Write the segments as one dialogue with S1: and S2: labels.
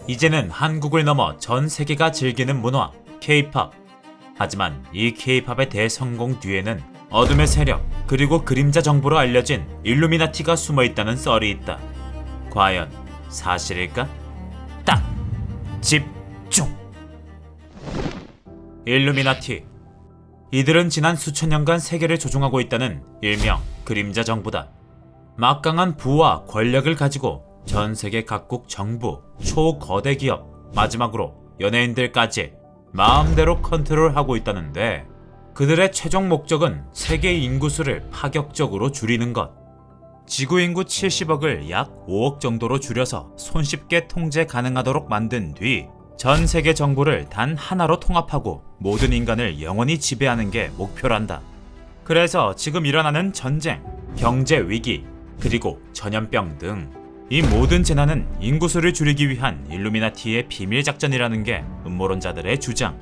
S1: 이제는 한국을 넘어 전 세계가 즐기는 문화, K-팝. 하지만 이 K-팝의 대성공 뒤에는 어둠의 세력, 그리고 그림자 정부로 알려진 일루미나티가 숨어있다는 썰이 있다. 과연 사실일까? 딱! 집중! 일루미나티. 이들은 지난 수천 년간 세계를 조종하고 있다는 일명 그림자 정부다. 막강한 부와 권력을 가지고 전 세계 각국 정부, 초거대 기업, 마지막으로 연예인들까지 마음대로 컨트롤하고 있다는데, 그들의 최종 목적은 세계 인구수를 파격적으로 줄이는 것. 지구 인구 70억을 약 5억 정도로 줄여서 손쉽게 통제 가능하도록 만든 뒤 전 세계 정부를 단 하나로 통합하고 모든 인간을 영원히 지배하는 게 목표란다. 그래서 지금 일어나는 전쟁, 경제 위기, 그리고 전염병 등 이 모든 재난은 인구수를 줄이기 위한 일루미나티의 비밀 작전이라는 게 음모론자들의 주장.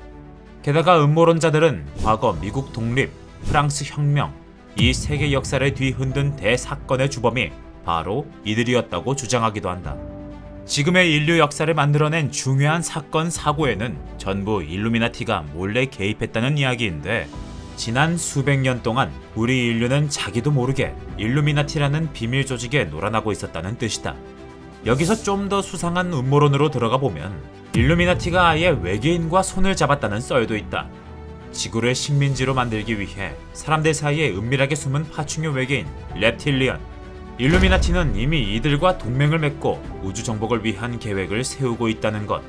S1: 게다가 음모론자들은 과거 미국 독립, 프랑스 혁명, 이 세계 역사를 뒤흔든 대사건의 주범이 바로 이들이었다고 주장하기도 한다. 지금의 인류 역사를 만들어낸 중요한 사건 사고에는 전부 일루미나티가 몰래 개입했다는 이야기인데, 지난 수백 년 동안 우리 인류는 자기도 모르게 일루미나티라는 비밀 조직에 놀아나고 있었다는 뜻이다. 여기서 좀 더 수상한 음모론으로 들어가 보면 일루미나티가 아예 외계인과 손을 잡았다는 썰도 있다. 지구를 식민지로 만들기 위해 사람들 사이에 은밀하게 숨은 파충류 외계인 렙틸리언. 일루미나티는 이미 이들과 동맹을 맺고 우주 정복을 위한 계획을 세우고 있다는 것.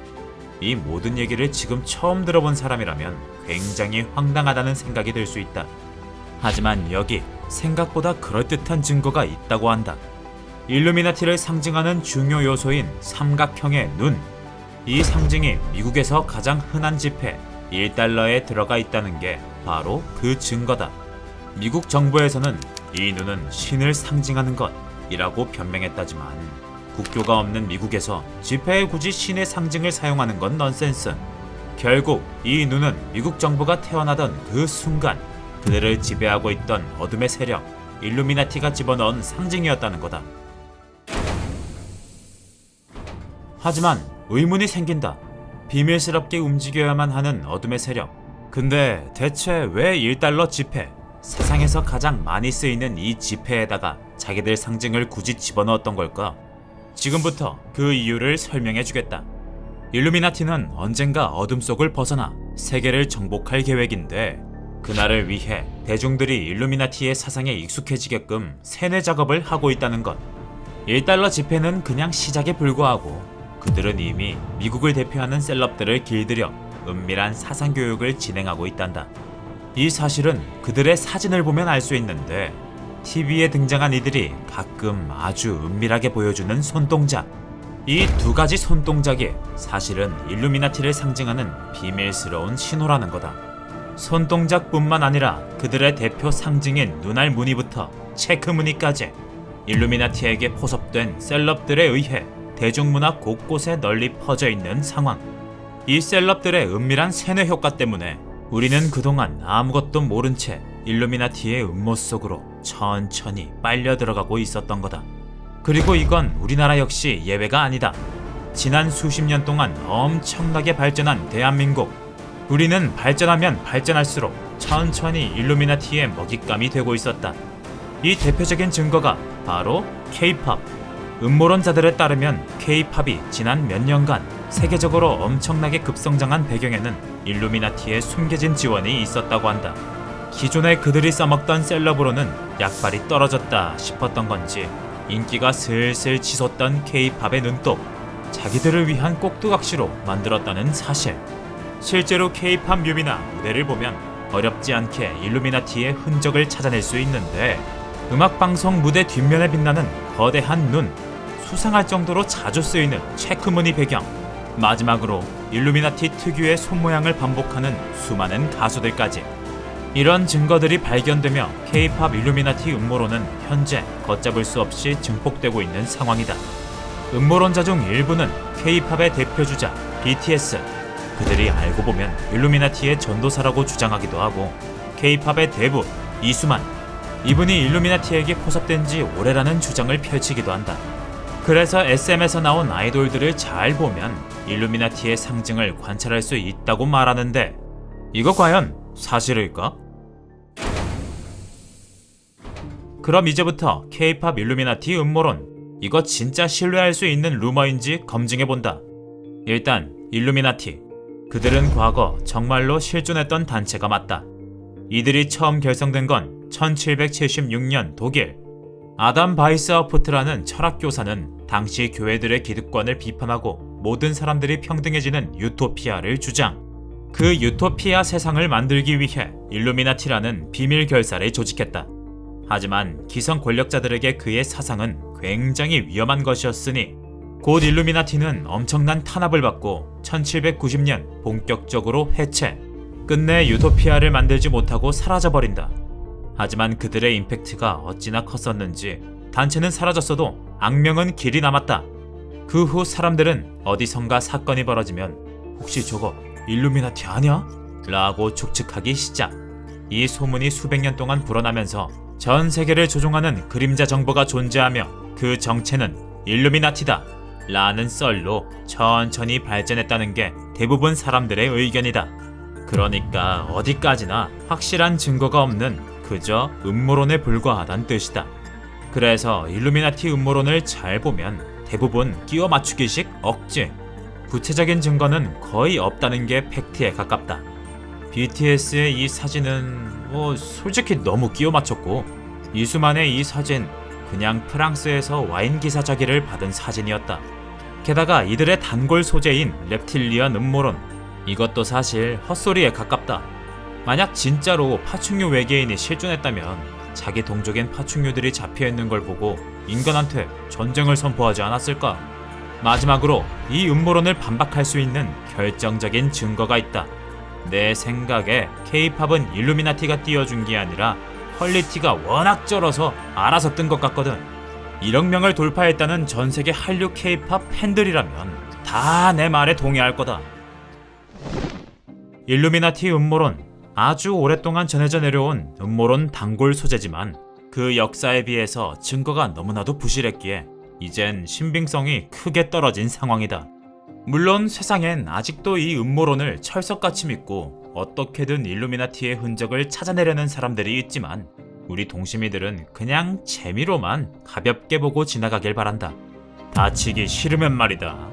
S1: 이 모든 얘기를 지금 처음 들어본 사람이라면 굉장히 황당하다는 생각이 들 수 있다. 하지만 여기 생각보다 그럴듯한 증거가 있다고 한다. 일루미나티를 상징하는 중요 요소인 삼각형의 눈. 이 상징이 미국에서 가장 흔한 지폐 1달러에 들어가 있다는 게 바로 그 증거다. 미국 정부에서는 이 눈은 신을 상징하는 것이라고 변명했다지만, 국교가 없는 미국에서 지폐에 굳이 신의 상징을 사용하는 건 넌센스. 결국 이 눈은 미국 정부가 태어나던 그 순간 그들을 지배하고 있던 어둠의 세력, 일루미나티가 집어넣은 상징이었다는 거다. 하지만 의문이 생긴다. 비밀스럽게 움직여야만 하는 어둠의 세력. 근데 대체 왜 1달러 지폐, 세상에서 가장 많이 쓰이는 이 지폐에다가 자기들 상징을 굳이 집어넣었던 걸까? 지금부터 그 이유를 설명해 주겠다. 일루미나티는 언젠가 어둠 속을 벗어나 세계를 정복할 계획인데, 그날을 위해 대중들이 일루미나티의 사상에 익숙해지게끔 세뇌 작업을 하고 있다는 것. 1달러 지폐는 그냥 시작에 불과하고 그들은 이미 미국을 대표하는 셀럽들을 길들여 은밀한 사상 교육을 진행하고 있단다. 이 사실은 그들의 사진을 보면 알 수 있는데, TV에 등장한 이들이 가끔 아주 은밀하게 보여주는 손동작. 이 두 가지 손동작이 사실은 일루미나티를 상징하는 비밀스러운 신호라는 거다. 손동작뿐만 아니라 그들의 대표 상징인 눈알 무늬부터 체크 무늬까지 일루미나티에게 포섭된 셀럽들에 의해 대중문화 곳곳에 널리 퍼져 있는 상황. 이 셀럽들의 은밀한 세뇌 효과 때문에 우리는 그동안 아무것도 모른 채 일루미나티의 음모 속으로 천천히 빨려 들어가고 있었던 거다. 그리고 이건 우리나라 역시 예외가 아니다. 지난 수십 년 동안 엄청나게 발전한 대한민국. 우리는 발전하면 발전할수록 천천히 일루미나티의 먹잇감이 되고 있었다. 이 대표적인 증거가 바로 K-팝. 음모론자들에 따르면 K-팝이 지난 몇 년간 세계적으로 엄청나게 급성장한 배경에는 일루미나티의 숨겨진 지원이 있었다고 한다. 기존에 그들이 써먹던 셀럽으로는 약발이 떨어졌다 싶었던 건지 인기가 슬슬 치솟던 K-팝의 눈독, 자기들을 위한 꼭두각시로 만들었다는 사실. 실제로 K-팝 뮤비나 무대를 보면 어렵지 않게 일루미나티의 흔적을 찾아낼 수 있는데, 음악방송 무대 뒷면에 빛나는 거대한 눈, 수상할 정도로 자주 쓰이는 체크무늬 배경, 마지막으로 일루미나티 특유의 손모양을 반복하는 수많은 가수들까지. 이런 증거들이 발견되며 K-팝 일루미나티 음모론은 현재 걷잡을 수 없이 증폭되고 있는 상황이다. 음모론자 중 일부는 K-팝의 대표주자 BTS, 그들이 알고 보면 일루미나티의 전도사라고 주장하기도 하고, K-팝의 대부 이수만, 이분이 일루미나티에게 포섭된 지 오래라는 주장을 펼치기도 한다. 그래서 SM에서 나온 아이돌들을 잘 보면 일루미나티의 상징을 관찰할 수 있다고 말하는데 이거 과연 사실일까? 그럼 이제부터 K-팝 일루미나티 음모론, 이거 진짜 신뢰할 수 있는 루머인지 검증해본다. 일단 일루미나티, 그들은 과거 정말로 실존했던 단체가 맞다. 이들이 처음 결성된 건 1776년 독일. 아담 바이스하우프트라는 철학교사는 당시 교회들의 기득권을 비판하고 모든 사람들이 평등해지는 유토피아를 주장. 그 유토피아 세상을 만들기 위해 일루미나티라는 비밀 결사를 조직했다. 하지만 기성 권력자들에게 그의 사상은 굉장히 위험한 것이었으니 곧 일루미나티는 엄청난 탄압을 받고 1790년 본격적으로 해체, 끝내 유토피아를 만들지 못하고 사라져버린다. 하지만 그들의 임팩트가 어찌나 컸었는지 단체는 사라졌어도 악명은 길이 남았다. 그 후 사람들은 어디선가 사건이 벌어지면 혹시 저거 일루미나티 아냐? 라고 추측하기 시작. 이 소문이 수백 년 동안 불어나면서 전 세계를 조종하는 그림자 정보가 존재하며 그 정체는 일루미나티다 라는 썰로 천천히 발전했다는 게 대부분 사람들의 의견이다. 그러니까 어디까지나 확실한 증거가 없는 그저 음모론에 불과하단 뜻이다. 그래서 일루미나티 음모론을 잘 보면 대부분 끼워 맞추기식 억지, 구체적인 증거는 거의 없다는 게 팩트에 가깝다. BTS의 이 사진은 솔직히 너무 끼워 맞췄고, 이수만의 이 사진 그냥 프랑스에서 와인 기사자기를 받은 사진이었다. 게다가 이들의 단골 소재인 reptilian 음모론, 이것도 사실 헛소리에 가깝다. 만약 진짜로 파충류 외계인이 실존했다면 자기 동족인 파충류들이 잡혀있는 걸 보고 인간한테 전쟁을 선포하지 않았을까? 마지막으로 이 음모론을 반박할 수 있는 결정적인 증거가 있다. 내 생각에 K-팝은 일루미나티가 띄워준 게 아니라 퀄리티가 워낙 쩔어서 알아서 뜬 것 같거든. 1억 명을 돌파했다는 전세계 한류 K-팝 팬들이라면 다 내 말에 동의할 거다. 일루미나티 음모론, 아주 오랫동안 전해져 내려온 음모론 단골 소재지만 그 역사에 비해서 증거가 너무나도 부실했기에 이젠 신빙성이 크게 떨어진 상황이다. 물론 세상엔 아직도 이 음모론을 철석같이 믿고 어떻게든 일루미나티의 흔적을 찾아내려는 사람들이 있지만 우리 동심이들은 그냥 재미로만 가볍게 보고 지나가길 바란다. 다치기 싫으면 말이다.